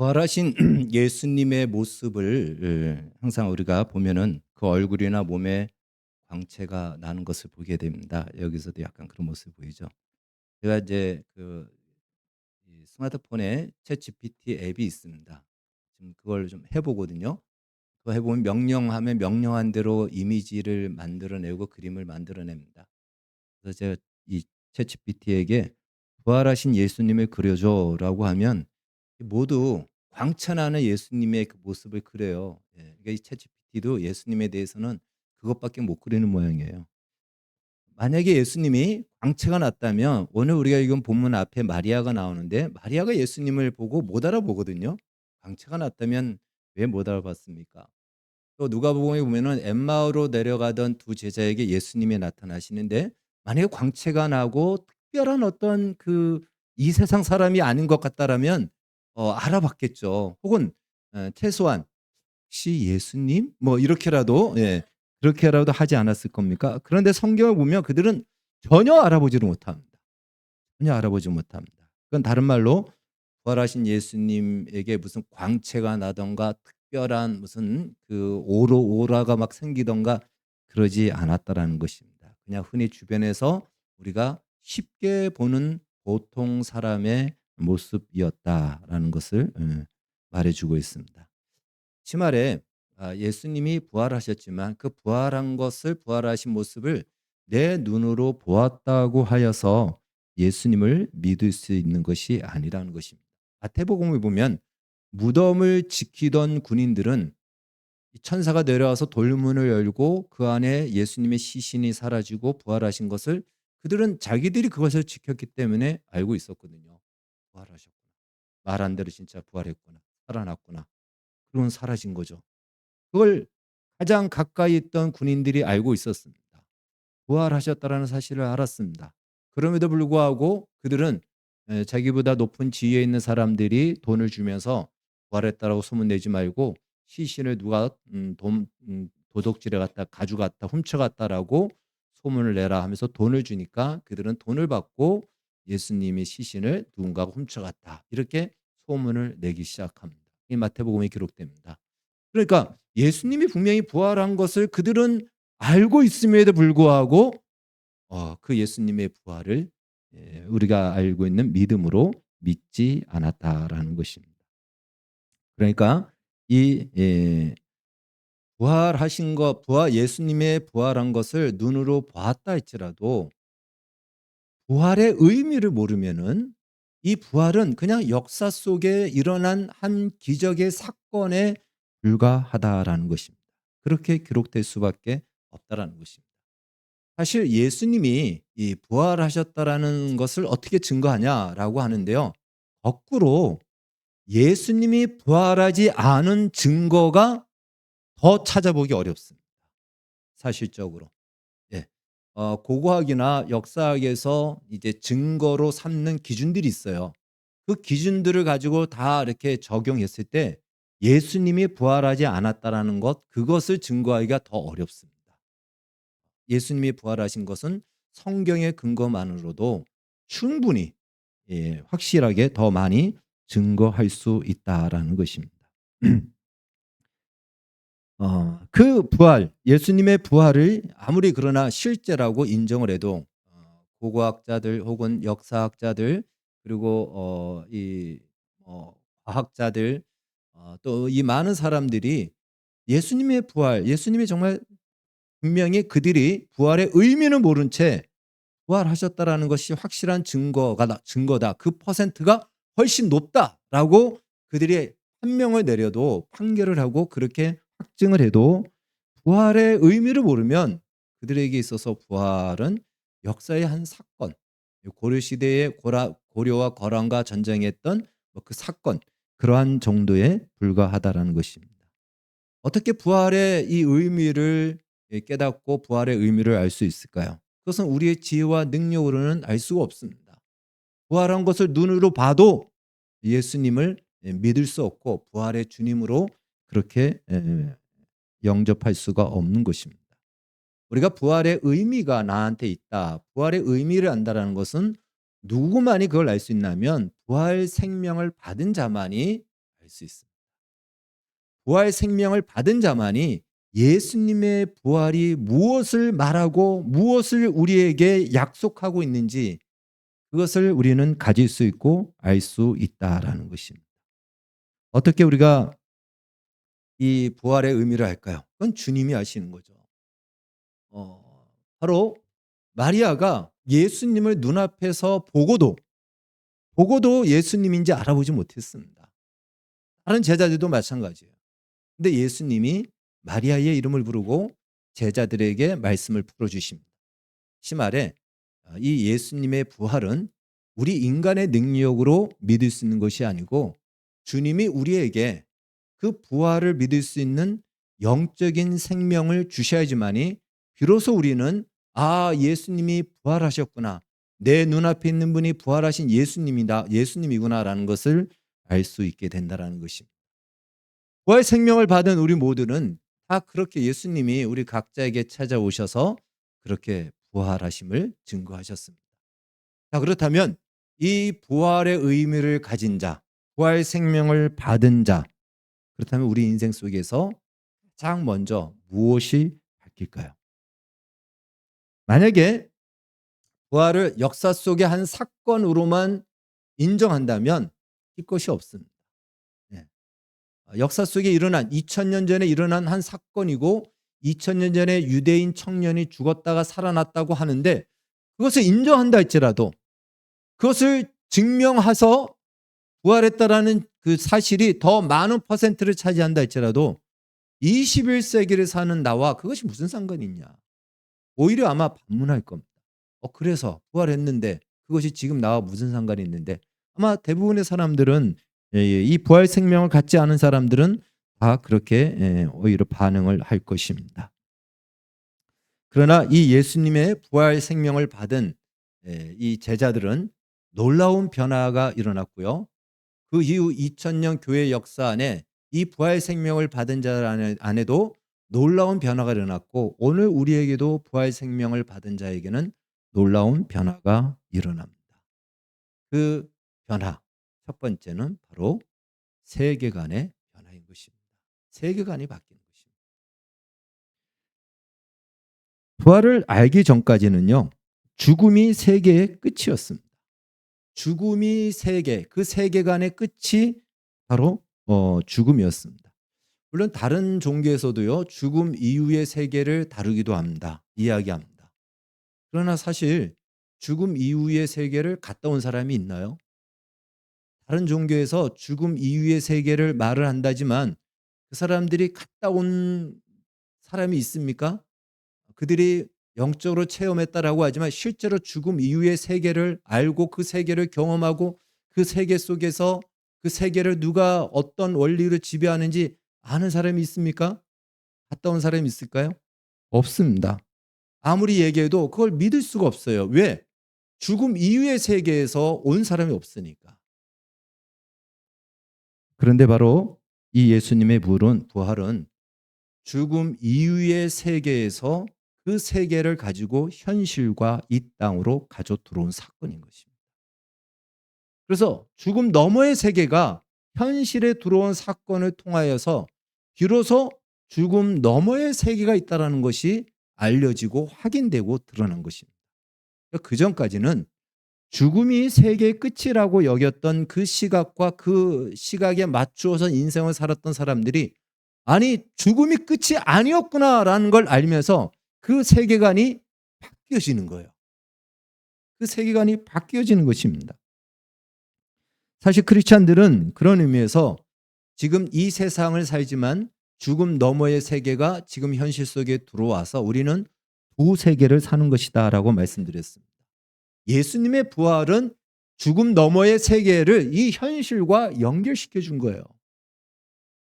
부활하신 예수님의 모습을 항상 우리가 보면은 그 얼굴이나 몸에 광채가 나는 것을 보게 됩니다. 여기서도 약간 그런 모습이 보이죠. 제가 이제 이 스마트폰에 챗GPT 앱이 있습니다. 지금 그걸 좀 해 보거든요. 그거 해 보면 명령하면 명령한 대로 이미지를 만들어내고 그림을 만들어냅니다. 그래서 제가 이 챗GPT에게 "부활하신 예수님을 그려 줘."라고 하면 모두 광채나는 예수님의 그 모습을 그려요. 예. 그러니까 이 챗GPT도 예수님에 대해서는 그것밖에 못 그리는 모양이에요. 만약에 예수님이 광채가 났다면 오늘 우리가 읽은 본문 앞에 마리아가 나오는데 마리아가 예수님을 보고 못 알아보거든요. 광채가 났다면 왜 못 알아봤습니까? 또 누가복음에 보면은 엠마오로 내려가던 두 제자에게 예수님이 나타나시는데 만약에 광채가 나고 특별한 어떤 이 세상 사람이 아닌 것 같다라면 알아봤겠죠. 혹은 최소한 "혹시 예수님?" 뭐 이렇게라도, 예, 그렇게라도 하지 않았을 겁니까? 그런데 성경을 보면 그들은 전혀 알아보지를 못합니다. 전혀 알아보지 못합니다. 그건 다른 말로 부활하신 예수님에게 무슨 광채가 나든가 특별한 무슨 오로라가 막 생기든가 그러지 않았다라는 것입니다. 그냥 흔히 주변에서 우리가 쉽게 보는 보통 사람의 모습이었다라는 것을 말해 주고 있습니다. 주말에 예수님이 부활하셨지만 그 부활하신 모습을 내 눈으로 보았다고 하여서 예수님을 믿을 수 있는 것이 아니라는 것입니다. 마태복음을 보면 무덤을 지키던 군인들은 이 천사가 내려와서 돌문을 열고 그 안에 예수님의 시신이 사라지고 부활하신 것을 그들은 자기들이 그것을 지켰기 때문에 알고 있었거든요. 부활하셨구나. 말한 대로 진짜 부활했구나. 살아났구나. 그건 사라진 거죠. 그걸 가장 가까이 있던 군인들이 알고 있었습니다. 부활하셨다라는 사실을 알았습니다. 그럼에도 불구하고 그들은 자기보다 높은 지위에 있는 사람들이 돈을 주면서 부활했다라고 소문내지 말고 시신을 누가 도둑질해 갔다 가져갔다 훔쳐갔다라고 소문을 내라 하면서 돈을 주니까 그들은 돈을 받고 예수님의 시신을 누군가가 훔쳐갔다 이렇게 소문을 내기 시작합니다. 이 마태복음에 기록됩니다. 그러니까 예수님이 분명히 부활한 것을 그들은 알고 있음에도 불구하고 그 예수님의 부활을 우리가 알고 있는 믿음으로 믿지 않았다라는 것입니다. 그러니까 이 예수님의 부활한 것을 눈으로 보았다 할지라도 부활의 의미를 모르면은 이 부활은 그냥 역사 속에 일어난 한 기적의 사건에 불과하다라는 것입니다. 그렇게 기록될 수밖에 없다라는 것입니다. 사실 예수님이 이 부활하셨다라는 것을 어떻게 증거하냐라고 하는데요. 거꾸로 예수님이 부활하지 않은 증거가 더 찾아보기 어렵습니다. 사실적으로. 예. 고고학이나 역사학에서 이제 증거로 삼는 기준들이 있어요. 그 기준들을 가지고 다 이렇게 적용했을 때 예수님이 부활하지 않았다라는 것 그것을 증거하기가 더 어렵습니다. 예수님이 부활하신 것은 성경의 근거만으로도 충분히 확실하게 더 많이 증거할 수 있다라는 것입니다. 그 부활, 예수님의 부활을 아무리 그러나 실제라고 인정을 해도 고고학자들 혹은 역사학자들 그리고 과학자들 또 이 많은 사람들이 예수님의 부활, 예수님이 정말 분명히 그들이 부활의 의미는 모른 채 부활하셨다라는 것이 확실한 증거다. 그 퍼센트가 훨씬 높다라고 그들이 판명을 내려도 판결을 하고 그렇게 확증을 해도 부활의 의미를 모르면 그들에게 있어서 부활은 역사의 한 사건, 고려 시대에 고려와 거란과 전쟁했던 그 사건 그러한 정도에 불과하다라는 것입니다. 어떻게 부활의 이 의미를 깨닫고 부활의 의미를 알 수 있을까요? 그것은 우리의 지혜와 능력으로는 알 수가 없습니다. 부활한 것을 눈으로 봐도 예수님을 믿을 수 없고 부활의 주님으로 그렇게 영접할 수가 없는 것입니다. 우리가 부활의 의미가 나한테 있다. 부활의 의미를 안다라는 것은 누구만이 그걸 알 수 있냐면 부활 생명을 받은 자만이 알 수 있습니다. 부활 생명을 받은 자만이 예수님의 부활이 무엇을 말하고 무엇을 우리에게 약속하고 있는지 그것을 우리는 가질 수 있고 알 수 있다라는 것입니다. 어떻게 우리가 이 부활의 의미를 알까요? 그건 주님이 아시는 거죠. 바로 마리아가 예수님을 눈앞에서 보고도 예수님인지 알아보지 못했습니다. 다른 제자들도 마찬가지예요. 근데 예수님이 마리아의 이름을 부르고 제자들에게 말씀을 풀어주십니다. 말에 이 예수님의 부활은 우리 인간의 능력으로 믿을 수 있는 것이 아니고 주님이 우리에게 그 부활을 믿을 수 있는 영적인 생명을 주셔야지만이 비로소 우리는 예수님이 부활하셨구나. 내 눈앞에 있는 분이 부활하신 예수님이구나라는 것을 알 수 있게 된다는 것입니다. 부활 생명을 받은 우리 모두는 다 그렇게 예수님이 우리 각자에게 찾아오셔서 그렇게 부활하심을 증거하셨습니다. 자, 그렇다면 이 부활의 의미를 가진 자, 부활 생명을 받은 자, 그렇다면 우리 인생 속에서 가장 먼저 무엇이 바뀔까요? 만약에 부활을 역사 속의 한 사건으로만 인정한다면 할 것이 없습니다. 네. 역사 속에 일어난 2000년 전에 일어난 한 사건이고 2000년 전에 유대인 청년이 죽었다가 살아났다고 하는데 그것을 인정한다 할지라도 그것을 증명해서 부활했다라는 그 사실이 더 많은 퍼센트를 차지한다 할지라도 21세기를 사는 나와 그것이 무슨 상관이 있냐. 오히려 아마 반문할 겁니다. 그래서 부활했는데 그것이 지금 나와 무슨 상관이 있는데 아마 대부분의 사람들은 이 부활 생명을 갖지 않은 사람들은 다 그렇게 오히려 반응을 할 것입니다. 그러나 이 예수님의 부활 생명을 받은 이 제자들은 놀라운 변화가 일어났고요. 그 이후 2000년 교회 역사 안에 이 부활 생명을 받은 자 안에도 놀라운 변화가 일어났고 오늘 우리에게도 부활 생명을 받은 자에게는 놀라운 변화가 일어납니다. 그 변화, 첫 번째는 바로 세계관의 변화인 것입니다. 세계관이 바뀌는 것입니다. 부활을 알기 전까지는요, 죽음이 세계의 끝이었습니다. 죽음이 세계, 그 세계관의 끝이 바로 죽음이었습니다. 물론 다른 종교에서도요, 죽음 이후의 세계를 다루기도 합니다. 이야기합니다. 그러나 사실 죽음 이후의 세계를 갔다 온 사람이 있나요? 다른 종교에서 죽음 이후의 세계를 말을 한다지만 그 사람들이 갔다 온 사람이 있습니까? 그들이 영적으로 체험했다라고 하지만 실제로 죽음 이후의 세계를 알고 그 세계를 경험하고 그 세계 속에서 그 세계를 누가 어떤 원리로 지배하는지 아는 사람이 있습니까? 갔다 온 사람이 있을까요? 없습니다. 아무리 얘기해도 그걸 믿을 수가 없어요. 왜? 죽음 이후의 세계에서 온 사람이 없으니까. 그런데 바로 이 예수님의 부활은 죽음 이후의 세계에서 그 세계를 가지고 현실과 이 땅으로 가져 들어온 사건인 것입니다. 그래서 죽음 너머의 세계가 현실에 들어온 사건을 통하여서 비로소 죽음 너머의 세계가 있다는 것이 알려지고 확인되고 드러난 것입니다. 그 전까지는 죽음이 세계의 끝이라고 여겼던 그 시각과 그 시각에 맞추어서 인생을 살았던 사람들이 아니 죽음이 끝이 아니었구나라는 걸 알면서 그 세계관이 바뀌어지는 거예요. 그 세계관이 바뀌어지는 것입니다. 사실 크리스찬들은 그런 의미에서 지금 이 세상을 살지만 죽음 너머의 세계가 지금 현실 속에 들어와서 우리는 두 세계를 사는 것이다 라고 말씀드렸습니다. 예수님의 부활은 죽음 너머의 세계를 이 현실과 연결시켜 준 거예요.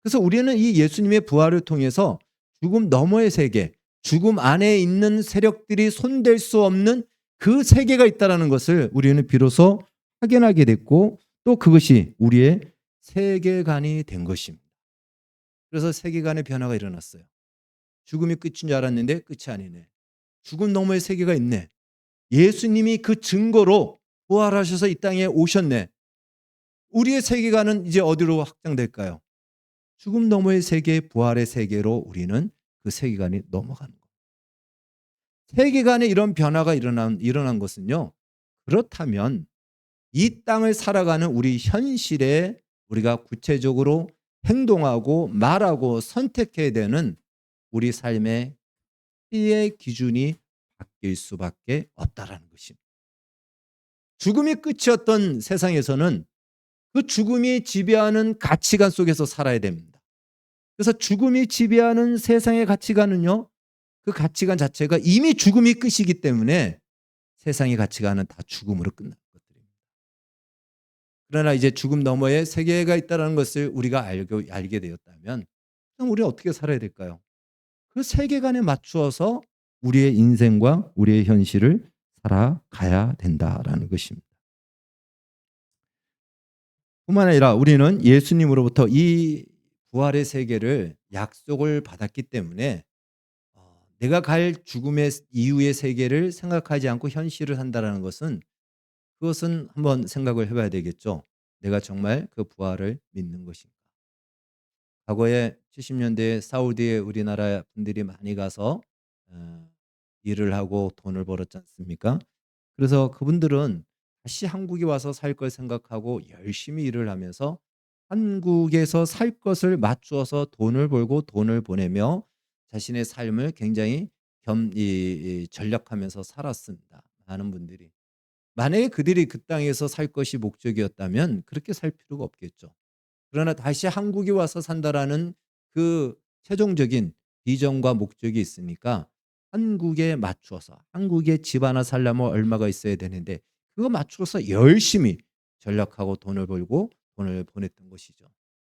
그래서 우리는 이 예수님의 부활을 통해서 죽음 너머의 세계, 죽음 안에 있는 세력들이 손댈 수 없는 그 세계가 있다는 것을 우리는 비로소 확인하게 됐고 또 그것이 우리의 세계관이 된 것입니다. 그래서 세계관의 변화가 일어났어요. 죽음이 끝인 줄 알았는데 끝이 아니네. 죽음 너머의 세계가 있네. 예수님이 그 증거로 부활하셔서 이 땅에 오셨네. 우리의 세계관은 이제 어디로 확장될까요? 죽음 너머의 세계, 부활의 세계로 우리는 그 세계관이 넘어가는 거예요. 세계관에 이런 변화가 일어난 것은요. 그렇다면 이 땅을 살아가는 우리 현실에 우리가 구체적으로 행동하고 말하고 선택해야 되는 우리 삶의 피의 기준이 바뀔 수밖에 없다라는 것입니다. 죽음이 끝이었던 세상에서는 그 죽음이 지배하는 가치관 속에서 살아야 됩니다. 그래서 죽음이 지배하는 세상의 가치관은요. 그 가치관 자체가 이미 죽음이 끝이기 때문에 세상의 가치관은 다 죽음으로 끝나는 것들입니다. 그러나 이제 죽음 너머에 세계가 있다는 것을 우리가 알게 되었다면 그럼 우리는 어떻게 살아야 될까요? 그 세계관에 맞추어서 우리의 인생과 우리의 현실을 살아가야 된다라는 것입니다. 뿐만 아니라 우리는 예수님으로부터 이 부활의 세계를 약속을 받았기 때문에 내가 갈 죽음의 이후의 세계를 생각하지 않고 현실을 한다는 것은 그것은 한번 생각을 해봐야 되겠죠. 내가 정말 그 부활을 믿는 것인가. 과거에 70년대에 사우디에 우리나라 분들이 많이 가서 일을 하고 돈을 벌었지 않습니까? 그래서 그분들은 다시 한국에 와서 살 걸 생각하고 열심히 일을 하면서 한국에서 살 것을 맞추어서 돈을 벌고 돈을 보내며 자신의 삶을 굉장히 전략하면서 살았습니다. 많은 분들이. 만약에 그들이 그 땅에서 살 것이 목적이었다면 그렇게 살 필요가 없겠죠. 그러나 다시 한국에 와서 산다라는 그 최종적인 비전과 목적이 있으니까 한국에 맞추어서 한국에 집 하나 살려면 얼마가 있어야 되는데 그거 맞추어서 열심히 전략하고 돈을 벌고 돈을 보냈던 것이죠.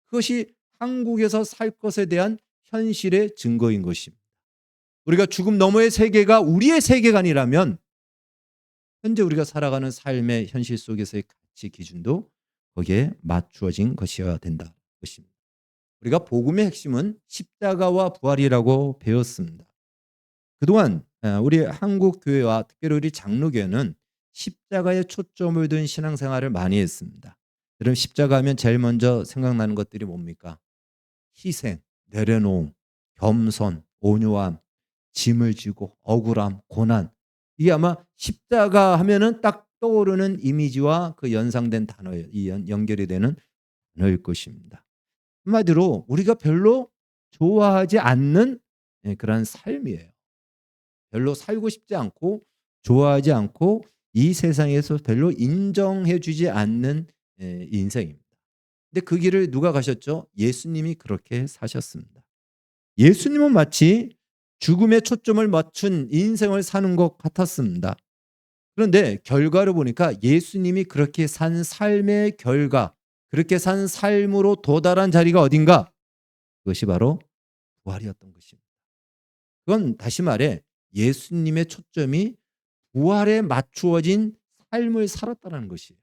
그것이 한국에서 살 것에 대한 현실의 증거인 것입니다. 우리가 죽음 너머의 세계가 우리의 세계관이라면 현재 우리가 살아가는 삶의 현실 속에서의 가치 기준도 거기에 맞추어진 것이어야 된다는 것입니다. 우리가 복음의 핵심은 십자가와 부활이라고 배웠습니다. 그동안 우리 한국 교회와 특별히 우리 장로교회는 십자가에 초점을 둔 신앙생활을 많이 했습니다. 여러분 십자가 하면 제일 먼저 생각나는 것들이 뭡니까? 희생, 내려놓음, 겸손, 온유함, 짐을 지고 억울함, 고난. 이게 아마 십자가 하면은 딱 떠오르는 이미지와 그 연상된 단어예요. 연결이 되는 단어일 것입니다. 한마디로 우리가 별로 좋아하지 않는 그런 삶이에요. 별로 살고 싶지 않고 좋아하지 않고 이 세상에서 별로 인정해 주지 않는 인생입니다. 근데 그 길을 누가 가셨죠? 예수님이 그렇게 사셨습니다. 예수님은 마치 죽음에 초점을 맞춘 인생을 사는 것 같았습니다. 그런데 결과를 보니까 예수님이 그렇게 산 삶의 결과, 그렇게 산 삶으로 도달한 자리가 어딘가? 그것이 바로 부활이었던 것입니다. 그건 다시 말해 예수님의 초점이 부활에 맞추어진 삶을 살았다는 것이에요.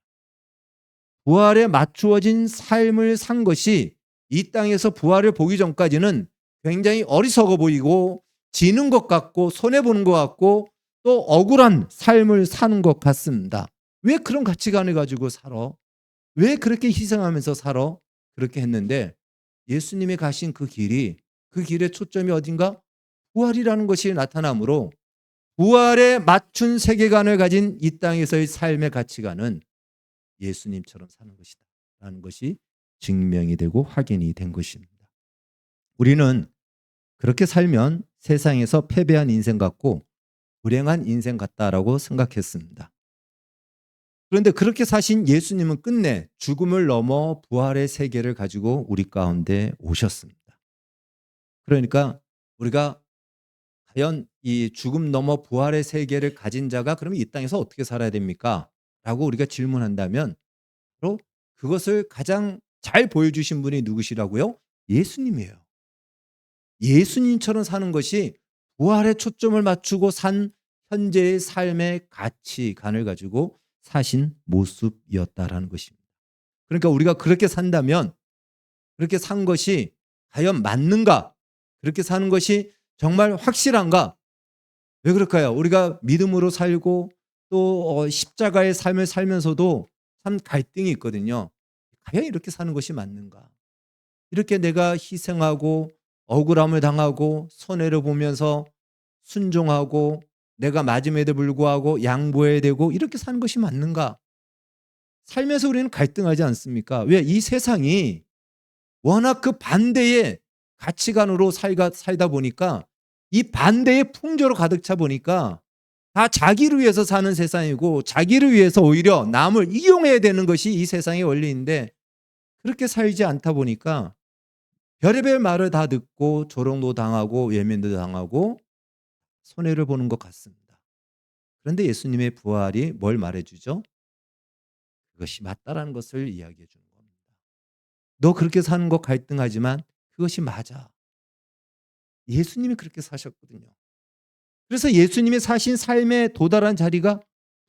부활에 맞추어진 삶을 산 것이 이 땅에서 부활을 보기 전까지는 굉장히 어리석어 보이고 지는 것 같고 손해보는 것 같고 또 억울한 삶을 사는 것 같습니다. 왜 그런 가치관을 가지고 살아? 왜 그렇게 희생하면서 살아? 그렇게 했는데 예수님이 가신 그 길의 초점이 어딘가? 부활이라는 것이 나타나므로 부활에 맞춘 세계관을 가진 이 땅에서의 삶의 가치관은 예수님처럼 사는 것이다 라는 것이 증명이 되고 확인이 된 것입니다. 우리는 그렇게 살면 세상에서 패배한 인생 같고 불행한 인생 같다라고 생각했습니다. 그런데 그렇게 사신 예수님은 끝내 죽음을 넘어 부활의 세계를 가지고 우리 가운데 오셨습니다. 그러니까 우리가 과연 이 죽음 넘어 부활의 세계를 가진 자가 그러면 이 땅에서 어떻게 살아야 됩니까? 라고 우리가 질문한다면 바로 그것을 가장 잘 보여주신 분이 누구시라고요? 예수님이에요. 예수님처럼 사는 것이 부활에 초점을 맞추고 산 현재의 삶의 가치관을 가지고 사신 모습이었다라는 것입니다. 그러니까 우리가 그렇게 산다면 그렇게 산 것이 과연 맞는가? 그렇게 사는 것이 정말 확실한가? 왜 그럴까요? 우리가 믿음으로 살고 또 십자가의 삶을 살면서도 참 갈등이 있거든요. 과연 이렇게 사는 것이 맞는가? 이렇게 내가 희생하고 억울함을 당하고 손해를 보면서 순종하고 내가 맞음에도 불구하고 양보해야 되고 이렇게 사는 것이 맞는가? 살면서 우리는 갈등하지 않습니까? 왜? 이 세상이 워낙 그 반대의 가치관으로 살다 보니까 이 반대의 풍조로 가득 차 보니까 다 자기를 위해서 사는 세상이고 자기를 위해서 오히려 남을 이용해야 되는 것이 이 세상의 원리인데 그렇게 살지 않다 보니까 별의별 말을 다 듣고 조롱도 당하고 외면도 당하고 손해를 보는 것 같습니다. 그런데 예수님의 부활이 뭘 말해주죠? 그것이 맞다라는 것을 이야기해 주는 겁니다. 너 그렇게 사는 거 갈등하지만 그것이 맞아. 예수님이 그렇게 사셨거든요. 그래서 예수님이 사신 삶에 도달한 자리가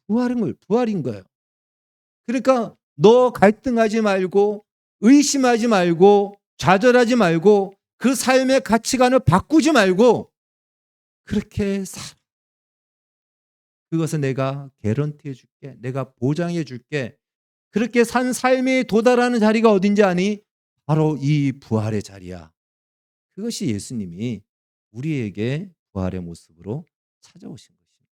부활인 거예요. 그러니까 너 갈등하지 말고 의심하지 말고 좌절하지 말고 그 삶의 가치관을 바꾸지 말고 그렇게 살아. 그것을 내가 개런티해 줄게. 내가 보장해 줄게. 그렇게 산 삶에 도달하는 자리가 어딘지 아니? 바로 이 부활의 자리야. 그것이 예수님이 우리에게 부활의 모습으로 찾아오신 것입니다.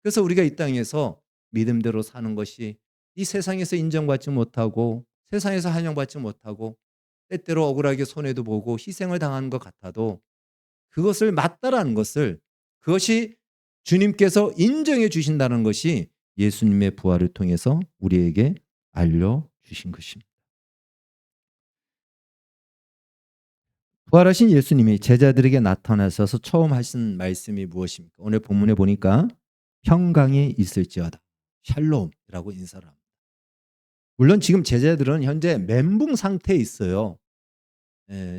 그래서 우리가 이 땅에서 믿음대로 사는 것이 이 세상에서 인정받지 못하고 세상에서 환영받지 못하고 때때로 억울하게 손해도 보고 희생을 당하는 것 같아도 그것을 맞다라는 것을 그것이 주님께서 인정해 주신다는 것이 예수님의 부활을 통해서 우리에게 알려주신 것입니다. 부활하신 예수님이 제자들에게 나타나셔서 처음 하신 말씀이 무엇입니까? 오늘 본문에 보니까 평강이 있을지어다. 샬롬이라고 인사를 합니다. 물론 지금 제자들은 현재 멘붕 상태에 있어요.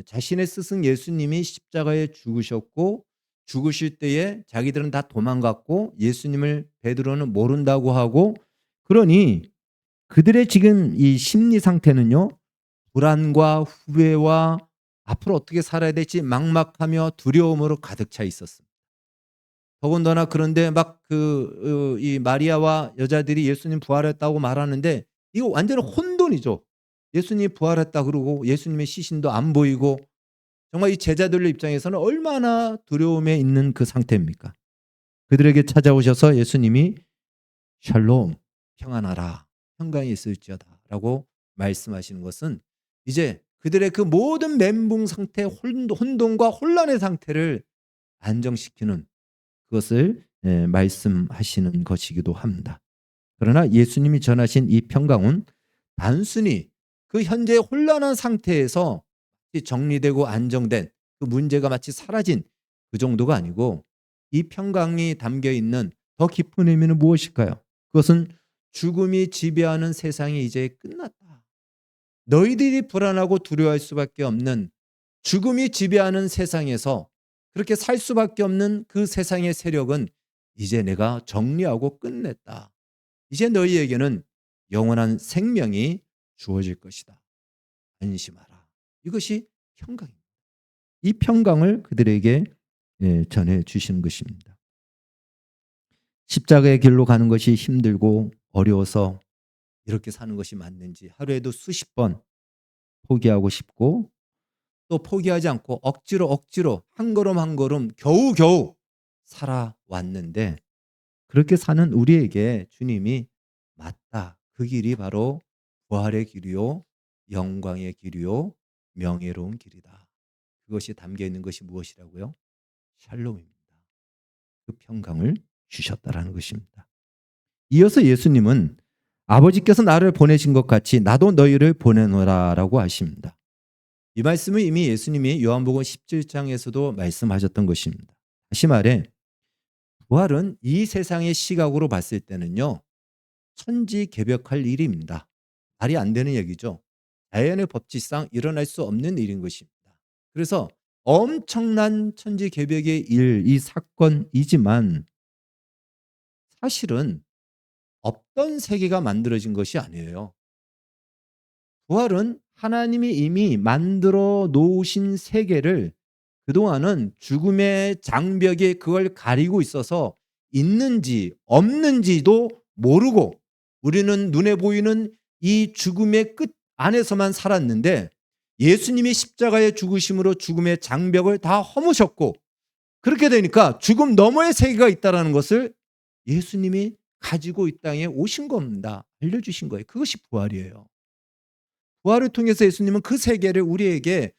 자신의 스승 예수님이 십자가에 죽으셨고 죽으실 때에 자기들은 다 도망갔고 예수님을 베드로는 모른다고 하고 그러니 그들의 지금 이 심리 상태는요. 불안과 후회와 앞으로 어떻게 살아야 될지 막막하며 두려움으로 가득 차 있었습니다. 더군다나 그런데 막 이 마리아와 여자들이 예수님 부활했다고 말하는데 이거 완전 혼돈이죠. 예수님이 부활했다 그러고 예수님의 시신도 안 보이고 정말 이 제자들 입장에서는 얼마나 두려움에 있는 그 상태입니까? 그들에게 찾아오셔서 예수님이 샬롬 평안하라 평강이 있을지어다라고 말씀하시는 것은 이제 그들의 그 모든 멘붕 상태 혼돈과 혼란의 상태를 안정시키는 그것을 말씀하시는 것이기도 합니다. 그러나 예수님이 전하신 이 평강은 단순히 그 현재 혼란한 상태에서 정리되고 안정된 그 문제가 마치 사라진 그 정도가 아니고 이 평강이 담겨 있는 더 깊은 의미는 무엇일까요? 그것은 죽음이 지배하는 세상이 이제 끝났다. 너희들이 불안하고 두려워할 수밖에 없는 죽음이 지배하는 세상에서 그렇게 살 수밖에 없는 그 세상의 세력은 이제 내가 정리하고 끝냈다. 이제 너희에게는 영원한 생명이 주어질 것이다. 안심하라. 이것이 평강입니다. 이 평강을 그들에게 전해 주시는 것입니다. 십자가의 길로 가는 것이 힘들고 어려워서 이렇게 사는 것이 맞는지 하루에도 수십 번 포기하고 싶고 또 포기하지 않고 억지로 한 걸음 한 걸음 겨우겨우 살아왔는데 그렇게 사는 우리에게 주님이 맞다. 그 길이 바로 부활의 길이요 영광의 길이요 명예로운 길이다. 그것이 담겨 있는 것이 무엇이라고요? 샬롬입니다. 그 평강을 주셨다라는 것입니다. 이어서 예수님은 아버지께서 나를 보내신 것 같이 나도 너희를 보내노라라고 하십니다. 이 말씀은 이미 예수님이 요한복음 17장에서도 말씀하셨던 것입니다. 다시 말해 부활은 이 세상의 시각으로 봤을 때는요. 천지개벽할 일입니다. 말이 안 되는 얘기죠. 자연의 법칙상 일어날 수 없는 일인 것입니다. 그래서 엄청난 천지개벽의 일, 이 사건이지만 사실은 없던 세계가 만들어진 것이 아니에요. 부활은 하나님이 이미 만들어 놓으신 세계를 그동안은 죽음의 장벽이 그걸 가리고 있어서 있는지 없는지도 모르고 우리는 눈에 보이는 이 죽음의 끝 안에서만 살았는데 예수님이 십자가의 죽으심으로 죽음의 장벽을 다 허무셨고 그렇게 되니까 죽음 너머의 세계가 있다는 것을 예수님이 가지고 이 땅에 오신 겁니다. 알려주신 거예요. 그것이 부활이에요. 부활을 통해서 예수님은 그 세계를 우리에게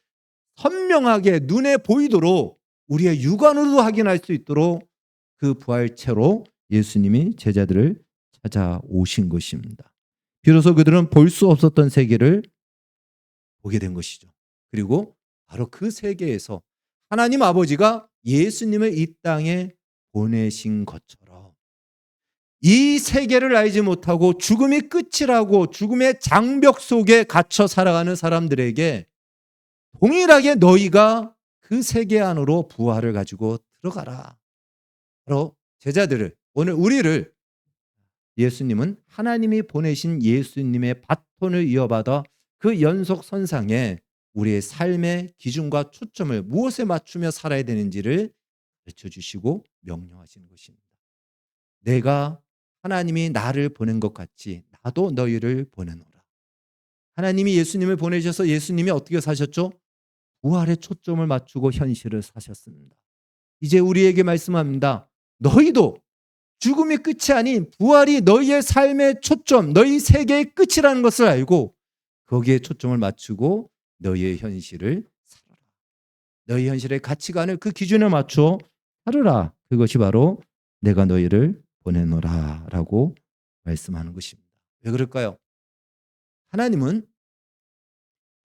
선명하게 눈에 보이도록 우리의 육안으로도 확인할 수 있도록 그 부활체로 예수님이 제자들을 찾아오신 것입니다. 비로소 그들은 볼 수 없었던 세계를 보게 된 것이죠. 그리고 바로 그 세계에서 하나님 아버지가 예수님을 이 땅에 보내신 것처럼 이 세계를 알지 못하고 죽음이 끝이라고 죽음의 장벽 속에 갇혀 살아가는 사람들에게 동일하게 너희가 그 세계 안으로 부활을 가지고 들어가라. 바로 제자들을 오늘 우리를 예수님은 하나님이 보내신 예수님의 바톤을 이어받아 그 연속선상에 우리의 삶의 기준과 초점을 무엇에 맞추며 살아야 되는지를 가르쳐 주시고 명령하시는 것입니다. 내가 하나님이 나를 보낸 것 같이 나도 너희를 보내노라. 하나님이 예수님을 보내셔서 예수님이 어떻게 사셨죠? 부활의 초점을 맞추고 현실을 사셨습니다. 이제 우리에게 말씀합니다. 너희도 죽음이 끝이 아닌 부활이 너희의 삶의 초점, 너희 세계의 끝이라는 것을 알고 거기에 초점을 맞추고 너희의 현실을 살아라. 너희 현실의 가치관을 그 기준에 맞추어 살아라. 그것이 바로 내가 너희를 보내노라 라고 말씀하는 것입니다. 왜 그럴까요? 하나님은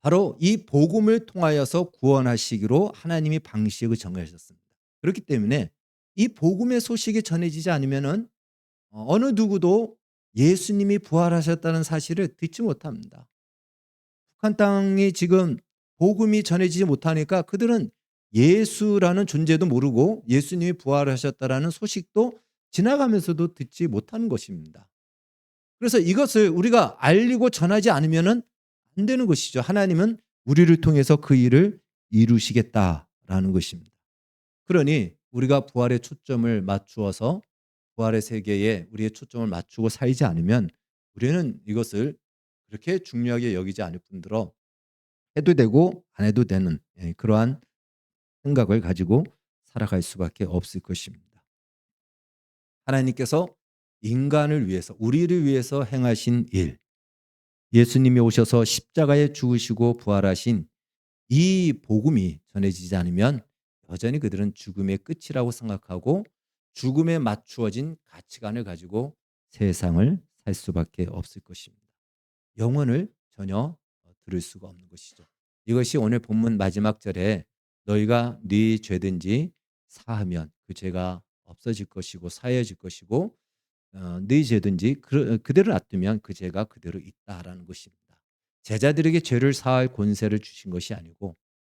바로 이 복음을 통하여서 구원하시기로 하나님이 방식을 정하셨습니다. 그렇기 때문에 이 복음의 소식이 전해지지 않으면은 어느 누구도 예수님이 부활하셨다는 사실을 듣지 못합니다. 북한 땅이 지금 복음이 전해지지 못하니까 그들은 예수라는 존재도 모르고 예수님이 부활하셨다라는 소식도 지나가면서도 듣지 못하는 것입니다. 그래서 이것을 우리가 알리고 전하지 않으면은 안 되는 것이죠. 하나님은 우리를 통해서 그 일을 이루시겠다라는 것입니다. 그러니 우리가 부활의 초점을 맞추어서 부활의 세계에 우리의 초점을 맞추고 살지 않으면 우리는 이것을 그렇게 중요하게 여기지 않을 뿐더러 해도 되고 안 해도 되는 그러한 생각을 가지고 살아갈 수밖에 없을 것입니다. 하나님께서 인간을 위해서 우리를 위해서 행하신 일, 예수님이 오셔서 십자가에 죽으시고 부활하신 이 복음이 전해지지 않으면 여전히 그들은 죽음의 끝이라고 생각하고 죽음에 맞추어진 가치관을 가지고 세상을 살 수밖에 없을 것입니다. 영혼을 전혀 들을 수가 없는 것이죠. 이것이 오늘 본문 마지막 절에 너희가 네 죄든지 사하면 그 죄가 없어질 것이고 사해질 것이고 네 죄든지 그대로 놔두면 그 죄가 그대로 있다라는 것입니다. 제자들에게 죄를 사할 권세를 주신 것이 아니고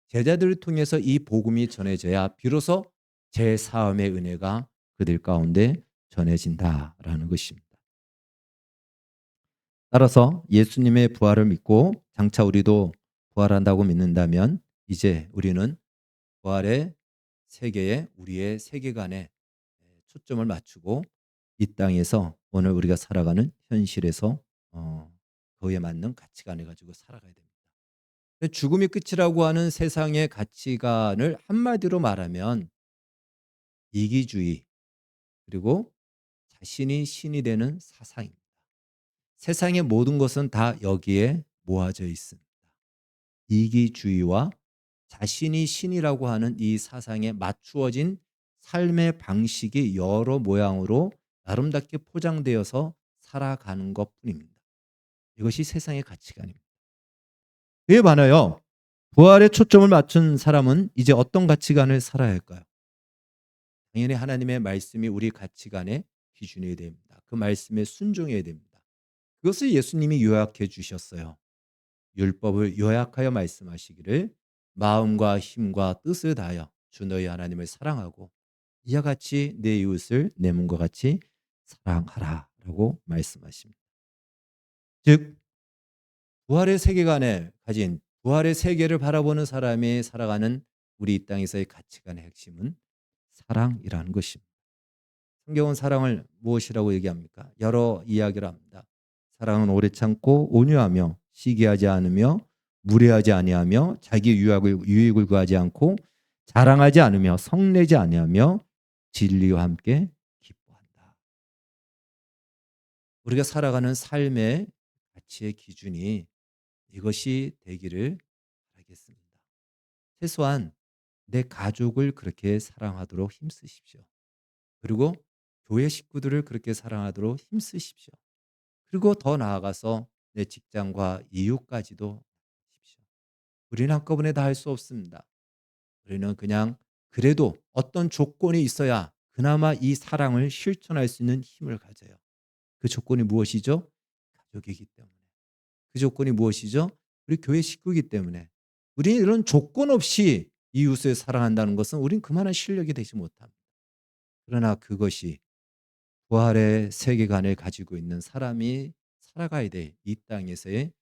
제자들을 통해서 이 복음이 전해져야 비로소 죄 사함의 은혜가 그들 가운데 전해진다라는 것입니다. 따라서 예수님의 부활을 믿고 장차 우리도 부활한다고 믿는다면 이제 우리는 부활의 세계에 우리의 세계관에 초점을 맞추고 이 땅에서 오늘 우리가 살아가는 현실에서 그에 맞는 가치관을 가지고 살아가야 됩니다. 죽음이 끝이라고 하는 세상의 가치관을 한마디로 말하면 이기주의 그리고 자신이 신이 되는 사상입니다. 세상의 모든 것은 다 여기에 모아져 있습니다. 이기주의와 자신이 신이라고 하는 이 사상에 맞추어진 삶의 방식이 여러 모양으로 아름답게 포장되어서 살아가는 것뿐입니다. 이것이 세상의 가치관입니다. 그에 반하여 부활에 초점을 맞춘 사람은 이제 어떤 가치관을 살아야 할까요? 당연히 하나님의 말씀이 우리 가치관의 기준이 됩니다. 그 말씀에 순종해야 됩니다. 그것을 예수님이 요약해 주셨어요. 율법을 요약하여 말씀하시기를 마음과 힘과 뜻을 다하여 주 너희 하나님을 사랑하고 이와 같이 내 이웃을 내 몸과 같이 사랑하라라고 말씀하십니다. 즉 부활의 세계관에 가진 부활의 세계를 바라보는 사람이 살아가는 우리 이 땅에서의 가치관의 핵심은 사랑이라는 것입니다. 성경은 사랑을 무엇이라고 얘기합니까? 여러 이야기를 합니다. 사랑은 오래 참고 온유하며 시기하지 않으며 무례하지 아니하며 자기 유익을 구하지 않고 자랑하지 않으며 성내지 아니하며 진리와 함께 기뻐한다. 우리가 살아가는 삶의 가치의 기준이 이것이 되기를 바라겠습니다. 최소한 내 가족을 그렇게 사랑하도록 힘쓰십시오. 그리고 교회 식구들을 그렇게 사랑하도록 힘쓰십시오. 그리고 더 나아가서 내 직장과 이웃까지도 하십시오. 우리는 한꺼번에 다 할 수 없습니다. 우리는 그냥 그래도 어떤 조건이 있어야 그나마 이 사랑을 실천할 수 있는 힘을 가져요. 그 조건이 무엇이죠? 가족이기 때문에. 그 조건이 무엇이죠? 우리 교회 식구이기 때문에. 우리는 이런 조건 없이 이웃을 사랑한다는 것은 우린 그만한 실력이 되지 못합니다. 그러나 그것이 부활의 세계관을 가지고 있는 사람이 살아가야 될 이 땅에서의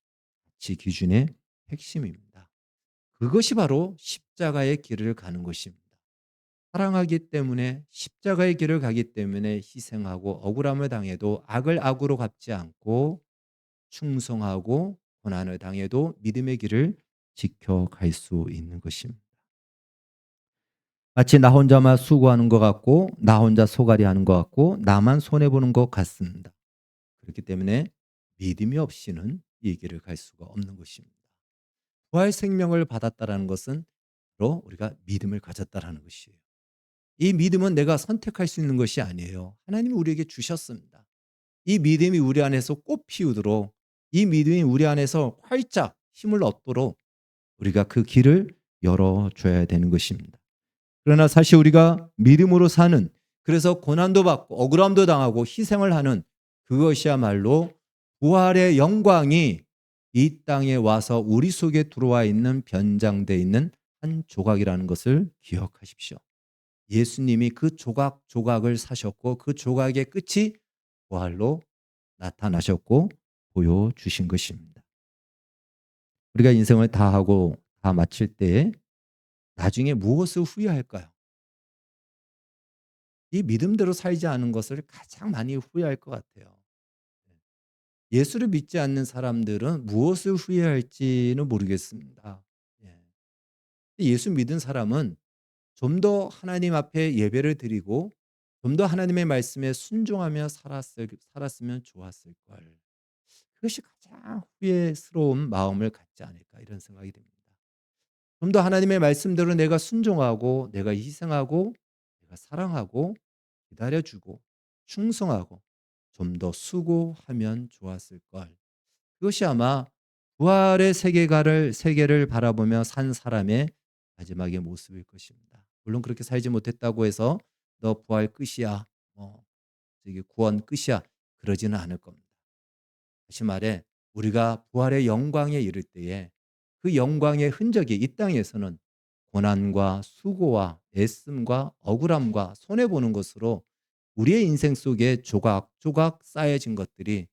가치 기준의 핵심입니다. 그것이 바로 십자가의 길을 가는 것입니다. 사랑하기 때문에 십자가의 길을 가기 때문에 희생하고 억울함을 당해도 악을 악으로 갚지 않고 충성하고 고난을 당해도 믿음의 길을 지켜갈 수 있는 것입니다. 마치 나 혼자만 수고하는 것 같고 나 혼자 소갈이 하는 것 같고 나만 손해보는 것 같습니다. 그렇기 때문에 믿음이 없이는 이 길을 갈 수가 없는 것입니다. 부활 생명을 받았다라는 것은 바로 우리가 믿음을 가졌다라는 것이에요. 이 믿음은 내가 선택할 수 있는 것이 아니에요. 하나님이 우리에게 주셨습니다. 이 믿음이 우리 안에서 꽃 피우도록, 이 믿음이 우리 안에서 활짝 힘을 얻도록 우리가 그 길을 열어줘야 되는 것입니다. 그러나 사실 우리가 믿음으로 사는, 그래서 고난도 받고 억울함도 당하고 희생을 하는 그것이야말로 부활의 영광이 이 땅에 와서 우리 속에 들어와 있는 변장되어 있는 한 조각이라는 것을 기억하십시오. 예수님이 그 조각을 사셨고 그 조각의 끝이 부활로 나타나셨고 보여주신 것입니다. 우리가 인생을 다 하고 다 마칠 때에 나중에 무엇을 후회할까요? 이 믿음대로 살지 않은 것을 가장 많이 후회할 것 같아요. 예수를 믿지 않는 사람들은 무엇을 후회할지는 모르겠습니다. 예수 믿은 사람은 좀 더 하나님 앞에 예배를 드리고 좀 더 하나님의 말씀에 순종하며 살았으면 좋았을 걸. 그것이 가장 후회스러운 마음을 갖지 않을까 이런 생각이 듭니다. 좀 더 하나님의 말씀대로 내가 순종하고 내가 희생하고 내가 사랑하고 기다려주고 충성하고 좀 더 수고하면 좋았을 걸. 그것이 아마 부활의 세계를 바라보며 산 사람의 마지막의 모습일 것입니다. 물론 그렇게 살지 못했다고 해서 너 부활 끝이야, 저기 구원 끝이야 그러지는 않을 겁니다. 다시 말해 우리가 부활의 영광에 이를 때에 그 영광의 흔적이 이 땅에서는 고난과 수고와 애씀과 억울함과 손해보는 것으로 우리의 인생 속에 조각조각 쌓여진 것들이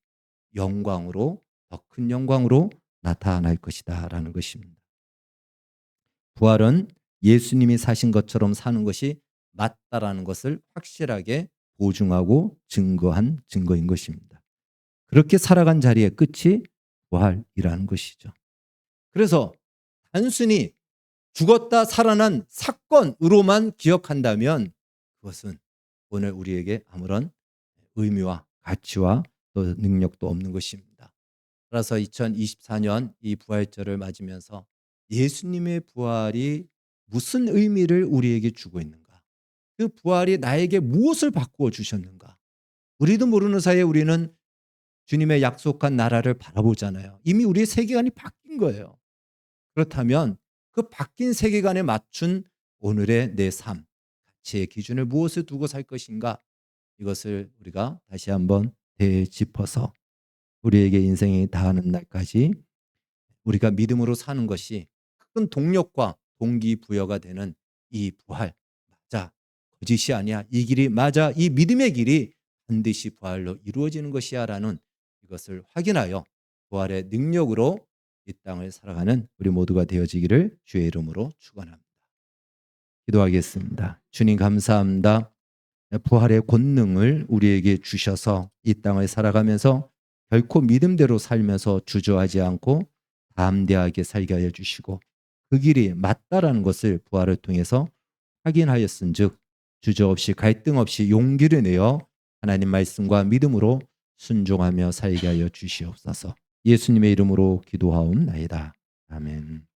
영광으로, 더 큰 영광으로 나타날 것이다 라는 것입니다. 부활은 예수님이 사신 것처럼 사는 것이 맞다라는 것을 확실하게 보증하고 증거한 증거인 것입니다. 그렇게 살아간 자리의 끝이 부활이라는 것이죠. 그래서 단순히 죽었다 살아난 사건으로만 기억한다면 그것은 오늘 우리에게 아무런 의미와 가치와 또 능력도 없는 것입니다. 따라서 2024년 이 부활절을 맞으면서 예수님의 부활이 무슨 의미를 우리에게 주고 있는가? 그 부활이 나에게 무엇을 바꾸어 주셨는가? 우리도 모르는 사이에 우리는 주님의 약속한 나라를 바라보잖아요. 이미 우리의 세계관이 바뀐 거예요. 그렇다면 그 바뀐 세계관에 맞춘 오늘의 내 삶, 가치의 기준을 무엇을 두고 살 것인가? 이것을 우리가 다시 한번 되짚어서 우리에게 인생이 다하는 날까지 우리가 믿음으로 사는 것이 큰 동력과 동기부여가 되는 이 부활 맞아, 거짓이 아니야, 이 길이 맞아, 이 믿음의 길이 반드시 부활로 이루어지는 것이야 라는 이것을 확인하여 부활의 능력으로 이 땅을 살아가는 우리 모두가 되어지기를 주의 이름으로 축원합니다. 기도하겠습니다. 주님 감사합니다. 부활의 권능을 우리에게 주셔서 이 땅을 살아가면서 결코 믿음대로 살면서 주저하지 않고 담대하게 살게 하여 주시고 그 길이 맞다라는 것을 부활을 통해서 확인하였은즉 주저없이 갈등 없이 용기를 내어 하나님 말씀과 믿음으로 순종하며 살게 하여 주시옵소서. 예수님의 이름으로 기도하옵나이다. 아멘.